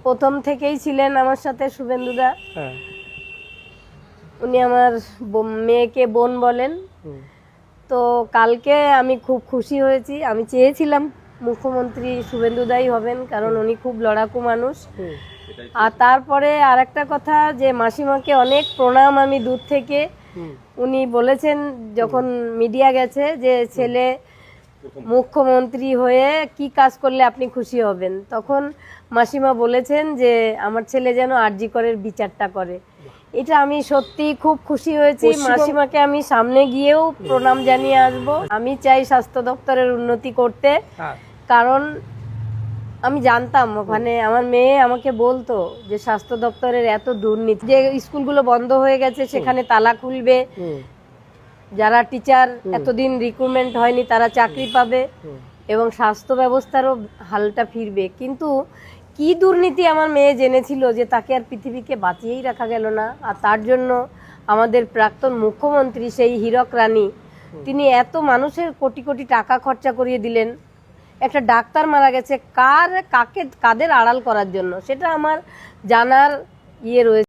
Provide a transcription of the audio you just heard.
প্রথম থেকেই ছিলেন আমার সাথে শুভেন্দুদা। হ্যাঁ। উনি আমার মেয়েকে বোন বলেন। তো কালকে আমি খুব খুশি হয়েছি। আমি চেয়েছিলাম মুখ্যমন্ত্রী শুভেন্দুদাই হবেন, কারণ উনি খুব লড়াকু মানুষ। আর তারপরে আর একটা কথা, যে মাসিমাকে অনেক প্রণাম আমি দূর থেকে। উনি বলেছেন যখন মিডিয়া গেছে যে ছেলে মুখ্যমন্ত্রী হয়ে কি কাজ করলে আপনি খুশি হবেন, তখন মাসিমা বলেছেন যে আমার ছেলে যেন আরজি করের বিচারটা করে। এটা আমি সত্যি খুব খুশি হয়েছি। মাসিমাকে আমি সামনে গিয়েও প্রণাম জানিয়ে আসব। আমি চাই স্বাস্থ্য দপ্তরের উন্নতি করতে, কারণ আমি জানতাম ওখানে আমার মেয়ে আমাকে বলতো যে স্বাস্থ্য দপ্তরের এত দুর্নীতি, যে স্কুলগুলো বন্ধ হয়ে গেছে সেখানে তালা খুলবে, যারা টিচার এতদিন রিক্রুটমেন্ট হয়নি তারা চাকরি পাবে এবং স্বাস্থ্য ব্যবস্থারও হালটা ফিরবে। কিন্তু কি দুর্নীতি আমার মেয়ে জেনেছিল যে তাকে আর পৃথিবীকে বাঁচিয়েই রাখা গেল না। আর তার জন্য আমাদের প্রাক্তন মুখ্যমন্ত্রী সেই হীরক রানী, তিনি এত মানুষের কোটি কোটি টাকা খরচা করিয়ে দিলেন। একটা ডাক্তার মারা গেছে কাদের আড়াল করার জন্য, সেটা আমার জানার রয়েছে।